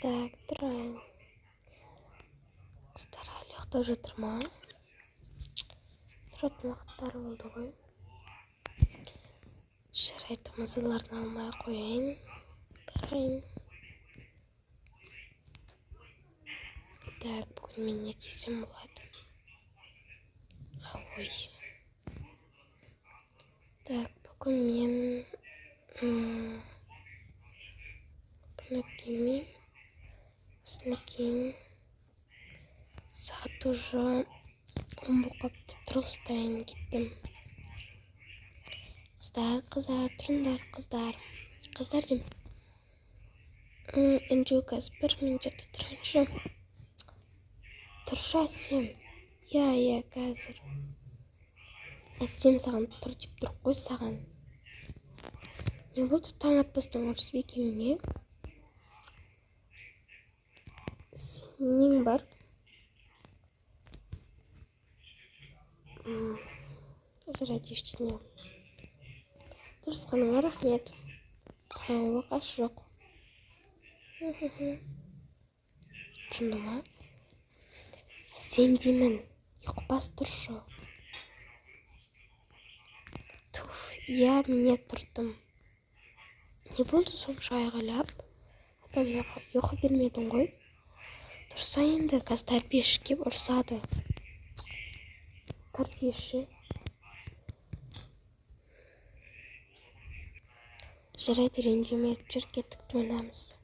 Так, тұрайын. Қыздар әлі ұйықтап жатыр ма? Тұратын уақыттары болды ғой. Жарайды, мазаларын алмай қояйын. Барайын. Так, бүгін мен не кисем болады? Ой. Так, бүгін мен бұны кимеймін. Осыны киейін. Сағат уже 10 болып қапты, тұрғызтайын кеттім. Қыздар, тұрыңдар, қыздар. Қыздар деймін. Энджу қазір 1 минут тұрайыншы. Тұршы Әсем. Я, қазір. Әсем саған тұр деп тұр қой саған. Не болды таң атпастан ұрысып екеуіңе? Сенің бар? Жарайды, ештеңе. Дұрысқаныңа рахмет. Оқаш жоқ. Шынды ма? Әсем деймін. Ұйқпас тұршы. Туф, я міне тұрдым. Не болды сонша айғайлап? Адамға ұйқы бермедің ғой. Тұрса енді қаз тәрбиеші кеп ұрсады. Тәрбиеші. Жарайды, ренжіме, жүр кеттік жойнамыз.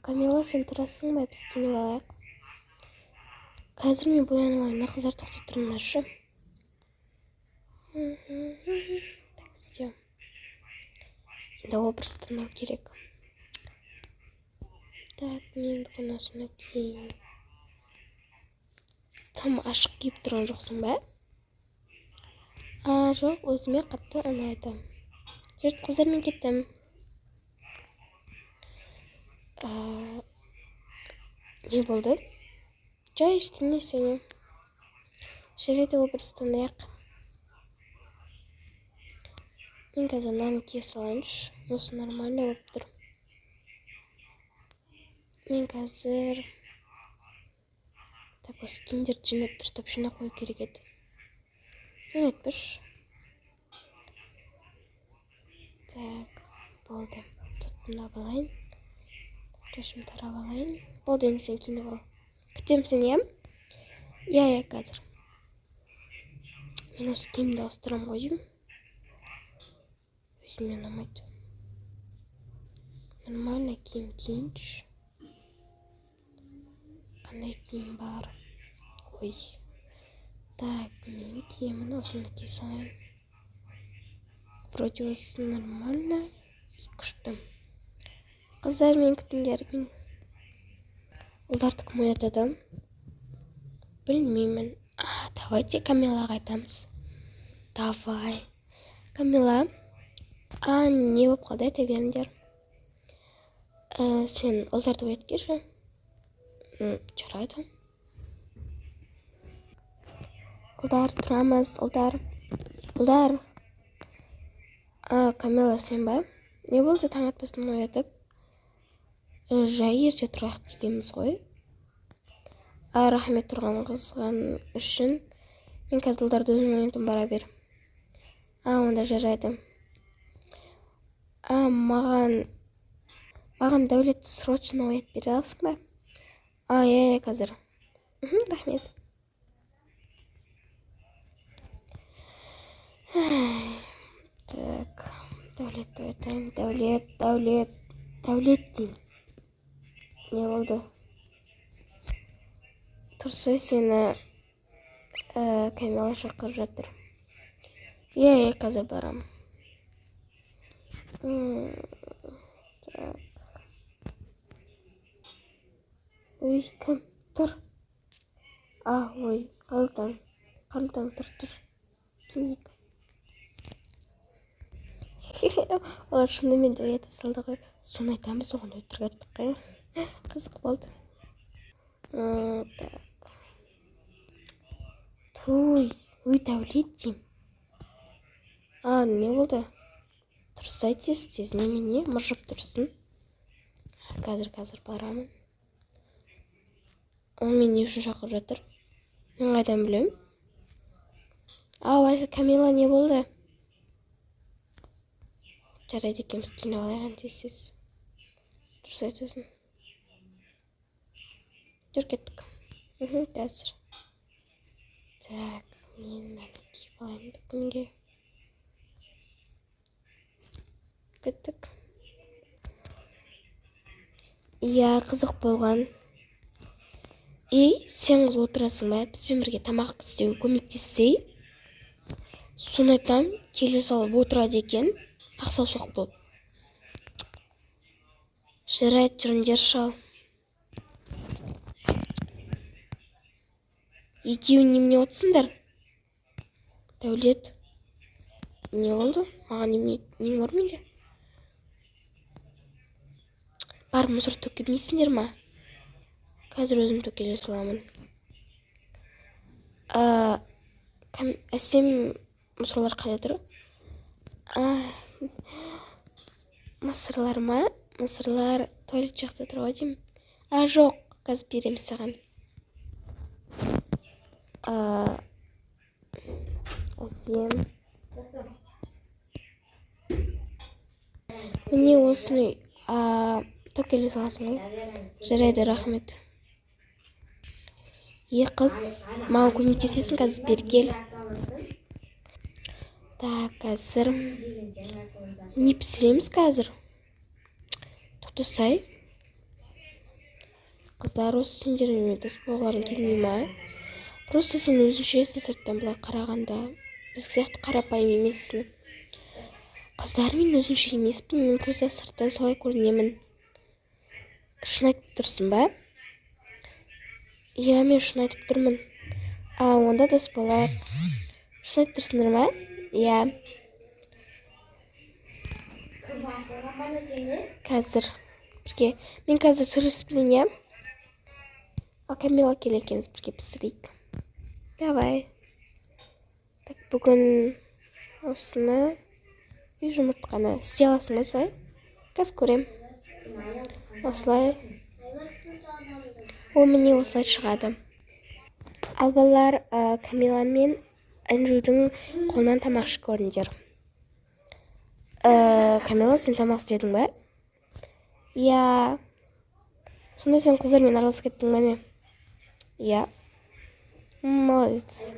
Камила, сен тұрасың ба? Біз киініп алайық. Қазір мен боянып алайын, қыздар тоқтай тұрыңдаршы. Так, все. Енді образ таңдау керек. Так, мен бүгін осыны киейін. Там ашық киіп тұрған жоқсың ба? Жоқ, өзіме қатты ұнайды. Жүрт, қыздар, мен кеттім. Не болды? Жай ештеңе сені. Жарайды, образ таңдайық. Мен қазір мынаны кие салайыншы. Осы нормально болып тұр. Мен қазір... Так, осы киімдерді жинап дұрыстап жинап қою керек еді. Не етпіш? Так, болды. Тұтымдап алайын. Күрешім тарап алайын. Болды, енді сен киініп ал. Күтем сен, ем? Я, қазір. Мен осы киімді ауыстырам қойым. Өзіме ұнамайды. Нормально киім киінші. Қандай киім бар? Ой. Так, мен киемін осыны кие салайын. Вроде осы нормально. Күшті. Қыздар, мен күтіңдер. Ұлдарды кім оятады? Білмеймін. Давайте Камилаға айтамыз. Давай. Камила. Не болып қалды, айта беріңдер. Сен ұлдарды ояткеші. Жарайды. Ұлдар, тұрамыз, ұлдар. Ұлдар. Камила, сен ба? Не болды таң атпастан оятып? Жай ерте тұрайық дегенбіз ғой. Рахмет тұрған қызған үшін. Мен қазір ұлдарды өзім ойынтым бара бер. Онда жарайды. Маған Дәулетті срочно оят бере аласың ба? Я қазір. Рахмет. Так, Дәулетті оятайын. Дәулет деймін. Не болды? Тұрсай сені Камила шақырып жатыр. Я қазір барам. Так. Ой, кім? Тұр. Ой, қалдың, тұр. Кимек. Олар шынымен де оята салды ғой. Соны айтамыз, оған өтірік айттық қой. Қызық болды. Так. Ой, Дәулет дейм. Не болды? Тұрсай тез немене? Мұржып тұрсын. Қазір барамын. Ол мені не үшін шақырып жатыр? Мен қайдан білем? Ау, Камила, не болды? Жарайды, екеуміз киініп алайық тез. Дұрыс айтасың. Жүр, кеттік. Қазір. Так, мен мынаны киіп алайын бүгінге. Кеттік. Иә, қызық болған. Сен қыз отырасың ба? Бізбен бірге тамақ істеуге көмектессей. Соны айтам, келе салып отырады екен. Ақсаусақ болып. Жарайды, жүріңдер шал. Екеуің немене отырсыңдар? Дәулет. Не болды? Маған нең бар менде? Бар, мұсыр төкемейсіңдер ма? Қазір өзім төкеле саламын. Әсем мұсырлар қайда тұр? Мысырлар ма? Мысырлар туалет жақта тұр ғой деймін. Жоқ, қазір беремін саған. Әсем. Міне осыны төкеле саласың ғой. Жарайды, рахмет. Қыз, маған көмектесесің, қазір бері кел. Так, қазір не пісіреміз қазір? Тоқтасай. Қыздар, осы сендермен дос болғыларың келмей ма? Просто сен өзіншесің сырттан былай қарағанда. Біз сияқты қарапайым емессің. Қыздар, мен өзінше емеспін, мен просто сырттан солай көрінемін. Шын айтып тұрсың ба? Иә, мен шын айтып тұрмын. Онда дос болайық. Шын айтып тұрсыңдар ма? Иә. Қазір бірге. Мен қазір сөйлесіп білейін, иә? Ал Камила келе екеуміз бірге пісірейік. Давай. Так, бүгін осыны жұмыртқаны істей аласың осылай? Қазір көрем. Осылай. Ол міне осылай шығады. Ал балалар, Камила мен Анжудың қолынан тамақ ішіп көріңдер. Камила, сен тамақ істедің ба? Иә. Сонда сен қыздармен араласып кеттің бе не? Иә. Молодец.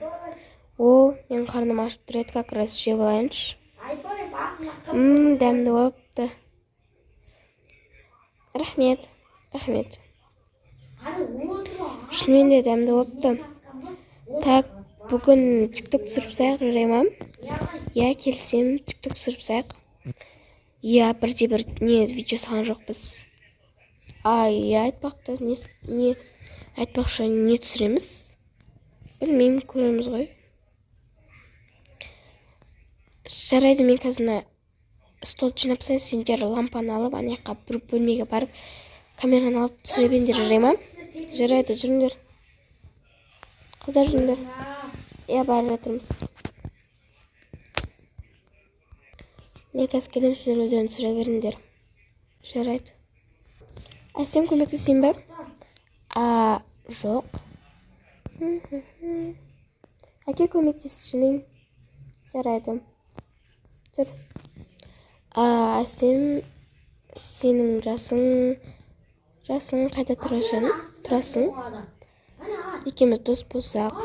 Мен қарным ашып тұр еді, как раз жеп алайыншы. Дәмді болыпты. Рахмет. Шынымен де дәмді болыпты. Так, бүгін тикток түсіріп саяқ, жарай ма? Иә, келсем, тикток түсіріп саяқ. Иә, бірде-бір видео салған жоқпыз. Иә, айтпақшы не түсіреміз? Білмеймін, көреміз ғой. Жарайды, мен қазір стол жинап салайын, сендер лампаны алып, анаяққа бір бөлмеге барып, камераны алып түсіре беріңдер, жарай ма? Жарайды, жүріңдер. Қыздар, жүріңдер. Иә, барып жатырмыз. Мен қазір келем, сендер өздерін түсіре беріңдер. Жарайды. Әсем, көмектесейін бе? Жоқ. Әке, көмектесшілейін. Жарайды. Жүр. Әсем, сенің жасың қайда тұрасың? Екеуміз дос болсақ.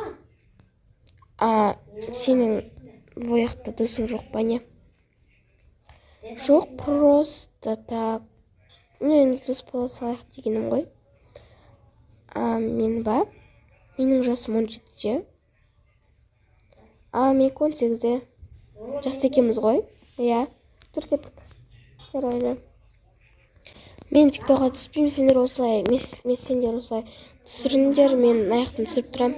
Сенің бояқта досың жоқ па не? Жоқ, просто так. Мен дос бола салайық дегенім ғой. Мен ба? Менің жасым 17-де. Мен 18-де. Жасты екеміз ғой? Иә. Жүр, кеттік. Жарайды. Мен тиктокқа түспеймін, сендер осылай түсіріңдер, мен аяқтан түсіріп тұрам.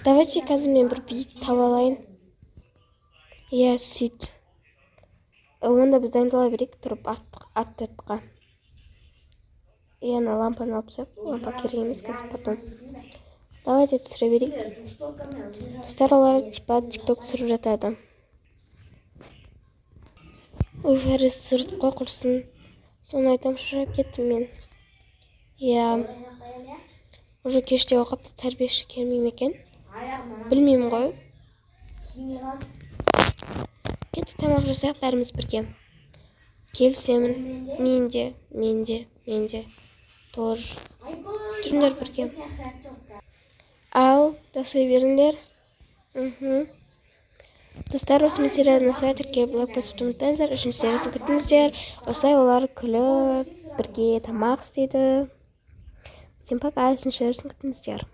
Давайте қазір мен бір биік таба алайын. Иә, сөйт. Онда біз дайындала берейік, тұрып аттыртқа. Ана лампаны алып сәп, лампа керек емес қазір потом. Давайте түсіре берейік. Достар, олар типа тикток түсіріп жатады. Фәріз түсіріп қой құрсын. Соны айтам, шарап кеттім мен. Иә, уже кеште оқыпты, тәрбиеші келмей ме екен? Білмеймін ғой. Кетті, тамақ жасайық бәріміз бірге. Келісемін. Мен де. Тоже. Жүріңдер бірге. Ал, жасай беріңдер. Достар, осы материалды осылай тіркеліп блогпостты ұмытпаңыздар, 3-ші сериясын күтіңіздер. Осылай олар күліп бірге тамақ істейді. Всем пока, 3-ші сериясын күтіңіздер.